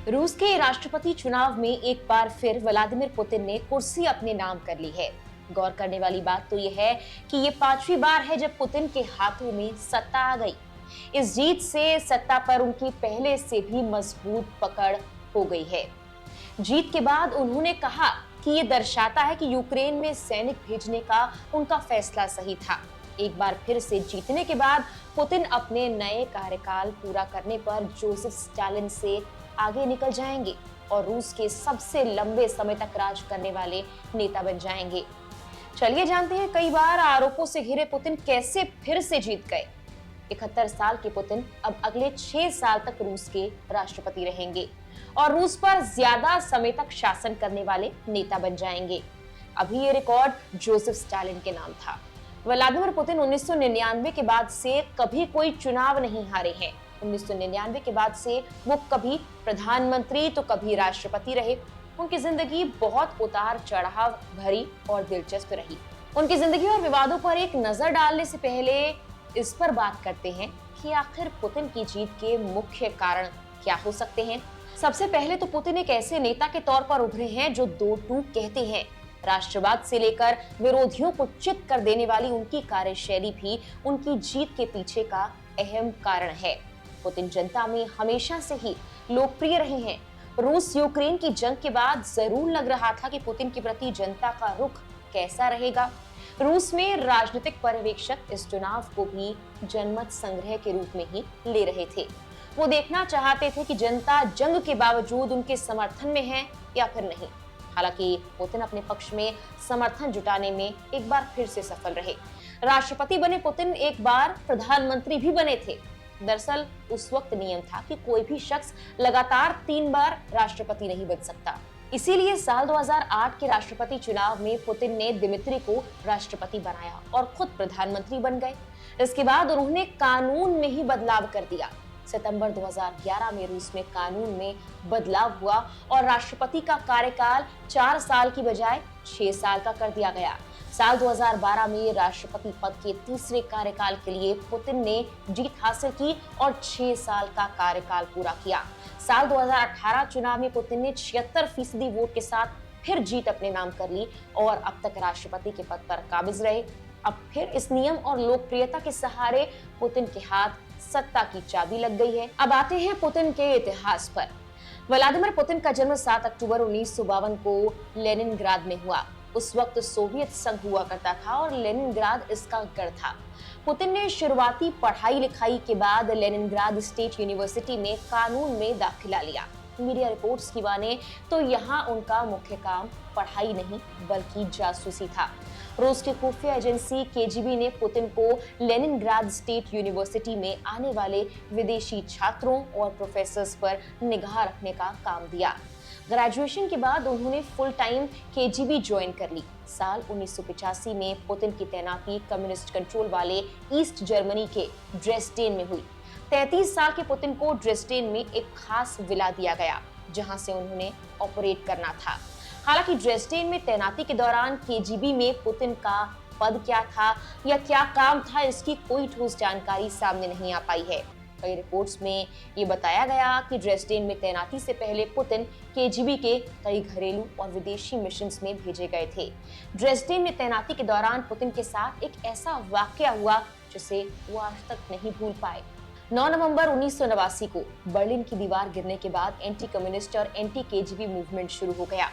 रूस के राष्ट्रपति चुनाव में एक बार फिर व्लादिमीर पुतिन ने कुर्सी अपने नाम कर ली है। गौर करने वाली बात तो यह है कि ये पांचवी बार है जब पुतिन के हाथों में सत्ता आ गई। इस जीत से सत्ता पर उनकी पहले से भी मजबूत पकड़ हो गई है। जीत के बाद उन्होंने कहा कि ये दर्शाता है कि यूक्रेन में सैनिक भेजने का उनका फैसला सही था। एक बार फिर से जीतने के बाद पुतिन अपने नए कार्यकाल पूरा करने पर जोसेफ स्टालिन से आगे निकल जाएंगे और रूस के सबसे लंबे समय तक राज करने वाले नेता बन जाएंगे। चलिए जानते हैं कई बार आरोपों से घिरे पुतिन कैसे फिर से जीत गए। 71 साल के पुतिन अब अगले 6 साल तक रूस के राष्ट्रपति रहेंगे और रूस पर ज्यादा समय तक शासन करने वाले नेता बन जाएंगे। अभी ये रिकॉर्ड जोसेफ स्टालिन के नाम था। व्लादिमीर पुतिन 1999 के बाद से कभी कोई चुनाव नहीं हारे हैं। 1999 के बाद से वो कभी प्रधानमंत्री तो कभी राष्ट्रपति रहे। उनकी जिंदगी बहुत उतार चढ़ाव भरी और दिलचस्प रही। उनकी जिंदगी और विवादों पर एक नजर डालने से पहले इस पर बात करते हैं कि आखिर पुतिन की जीत के मुख्य कारण क्या हो सकते हैं। सबसे पहले तो पुतिन एक ऐसे नेता के तौर पर उभरे हैं जो दो टूक कहते हैं। राष्ट्रवाद से लेकर विरोधियों को चित कर देने वाली उनकी कार्यशैली भी उनकी जीत के पीछे का अहम कारण है। पुतिन जनता में हमेशा से ही लोकप्रिय रहे हैं। रूस यूक्रेन की जंग के बाद जरूर लग रहा था कि पुतिन के प्रति जनता का रुख कैसा रहेगा। रूस में राजनीतिक पर्यवेक्षक इस चुनाव को भी जनमत संग्रह के रूप में ही ले रहे थे। वो देखना चाहते थे कि जनता जंग के बावजूद उनके समर्थन में है या फिर नहीं। हालांकि पुतिन अपने पक्ष में समर्थन जुटाने में एक बार फिर से सफल रहे। राष्ट्रपति बने पुतिन एक बार प्रधानमंत्री भी बने थे। दरअसल उस वक्त नियम था कि कोई भी शख्स लगातार 3 बार राष्ट्रपति नहीं बन सकता। इसीलिए साल 2008 के राष्ट्रपति चुनाव में पुतिन ने दिमित्री को राष्ट्रपति बनाया और खुद प्रधानमंत्री बन गए। इसके बाद उन्होंने कानून में ही बदलाव कर दिया। सितंबर 2011 में रूस में कानून में बदलाव हुआ और राष्ट्रपति का कार्यकाल 4 साल की बजाय 6 साल का कर दिया गया। साल 2012 में राष्ट्रपति पद के तीसरे कार्यकाल के लिए पुतिन ने जीत हासिल की और 6 साल का कार्यकाल पूरा किया। साल 2018 चुनाव में पुतिन ने 76% वोट के साथ फिर जीत अपने नाम कर ली और अब तक राष्ट्रपति के पद पर काबिज रहे। अब फिर इस नियम और लोकप्रियता के सहारे पुतिन के हाथ सत्ता की चाबी लग गई है। अब आते हैं पुतिन के इतिहास पर। व्लादिमीर पुतिन का जन्म 7 अक्टूबर 1952 को लेनिनग्राद में हुआ। उस वक्त सोवियत संघ हुआ करता था और लेनिनग्राद इसका गढ़ था। पुतिन ने शुरुआती पढ़ाई लिखाई के बाद लेनिनग्राद स्टेट यूनिवर्सिटी में कानून में दाखिला लिया। मीडिया रिपोर्ट्स की माने तो यहाँ उनका मुख्य काम पढ़ाई नहीं बल्कि जासूसी था। रूस की खुफिया एजेंसी केजीबी ने पुतिन को लेनिनग्राद स्टेट यूनिवर्सिटी में आने वाले विदेशी छात्रों और प्रोफेसर्स पर निगाह रखने का काम दिया। ग्रेजुएशन के बाद उन्होंने फुल टाइम केजीबी ज्वाइन कर ली। साल 1985 में पुतिन की तैनाती कम्युनिस्ट कंट्रोल वाले ईस्ट जर्मनी के ड्रेसडेन में हुई। 33 साल के पुतिन को ड्रेसडेन में एक खास विला दिया गया जहां से उन्होंने ऑपरेट करना था। हालांकि ड्रेसडेन में तैनाती के दौरान केजीबी में पुतिन का पद क्या था या क्या काम था, इसकी कोई ठोस जानकारी सामने नहीं आ पाई है। कई रिपोर्ट्स में ये बताया गया कि ड्रेसडेन में तैनाती से पहले पुतिन केजीबी के कई घरेलू और विदेशी मिशंस में भेजे गए थे। ड्रेसडेन में तैनाती के दौरान पुतिन के साथ एक ऐसा वाकया हुआ जिसे वो आज तक नहीं भूल पाए। 9 नवंबर 1989 को बर्लिन की दीवार गिरने के बाद एंटी कम्युनिस्ट और एंटी केजीबी मूवमेंट शुरू हो गया।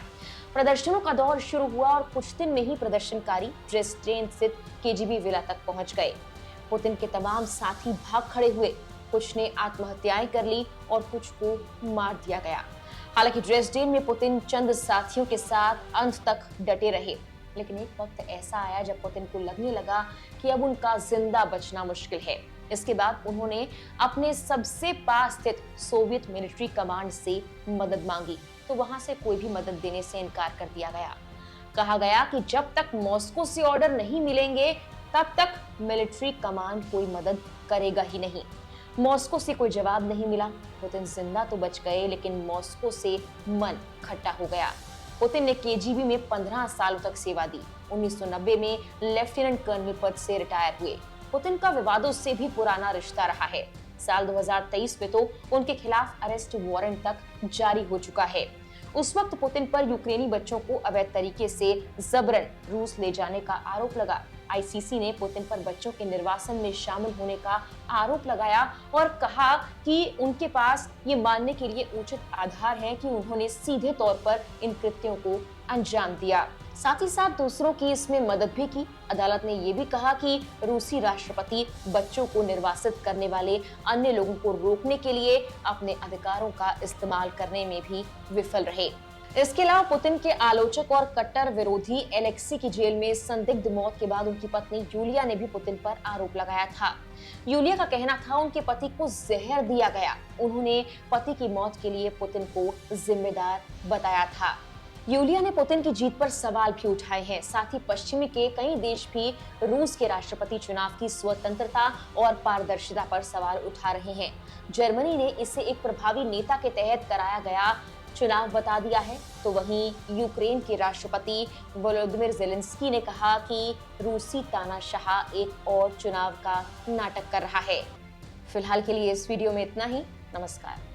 प्रदर्शनों का दौर शुरू हुआ और कुछ दिन में ही प्रदर्शनकारी ड्रेसडेन स्थित केजीबी विला तक पहुंच गए। पुतिन के तमाम साथी भाग खड़े हुए। कुछ ने आत्महत्याएं कर ली और कुछ को मार दिया गया। हालांकि ड्रेसडेन में पुतिन चंद साथियों के साथ अंत तक डटे रहे, लेकिन एक वक्त ऐसा आया जब पुतिन को लगने लगा कि अब उनका जिंदा बचना मुश्किल है। इसके बाद उन्होंने अपने सबसे पास स्थित सोवियत मिलिट्री कमांड से मदद मांगी, तो वहां से कोई भी मदद देने से इनकार कर दिया गया। कहा गया कि जब तक मॉस्को से ऑर्डर नहीं मिलेंगे तब तक मिलिट्री कमांड कोई मदद करेगा ही नहीं। मॉस्को से कोई जवाब नहीं मिला। पुतिन जिंदा तो बच गए, लेकिन मॉस्को से मन खट्टा हो गया। पुतिन ने केजीबी में 15 सालों तक सेवा दी। 1990 में लेफ्टिनेंट कर्नल पद से रिटायर हुए। पुतिन का विवादों से भी पुराना रिश्ता रहा है। साल 2023 में तो उनके खिलाफ अरेस्ट वारंट तक जारी हो चुका है। उस वक्त पुतिन पर यूक्रेनी बच्चों को अवैध तरीके से जबरन रूस ले जाने का आरोप लगा। आईसीसी ने पुतिन पर बच्चों के निर्वासन में शामिल होने का आरोप लगाया और कहा कि उनके पास ये मानने के लिए उचित आधार है कि उन्होंने सीधे तौर पर इन कृत्यों को अंजाम दिया। साथ ही साथ दूसरों की इसमें मदद भी की। अदालत ने ये भी कहा कि रूसी राष्ट्रपति बच्चों को निर्वासित करने वाले अन्य लोगों को रोकने के लिए अपने अधिकारों का इस्तेमाल करने में भी विफल रहे। इसके अलावा पुतिन के आलोचक और कट्टर विरोधी एलेक्सी की जेल में संदिग्ध मौत के बाद उनकी पत्नी यूलिया ने भी पुतिन पर आरोप लगाया था। यूलिया का कहना था उनके पति को जहर दिया गया। उन्होंने पति की मौत के लिए पुतिन को जिम्मेदार बताया था। यूलिया ने पुतिन की जीत पर सवाल भी उठाए हैं। साथ ही पश्चिमी के कई देश भी रूस के राष्ट्रपति चुनाव की स्वतंत्रता और पारदर्शिता पर सवाल उठा रहे हैं। जर्मनी ने इसे एक प्रभावी नेता के तहत कराया गया चुनाव बता दिया है, तो वहीं यूक्रेन के राष्ट्रपति वोलोदिमीर ज़ेलेंस्की ने कहा कि रूसी तानाशाह एक और चुनाव का नाटक कर रहा है। फिलहाल के लिए इस वीडियो में इतना ही। नमस्कार।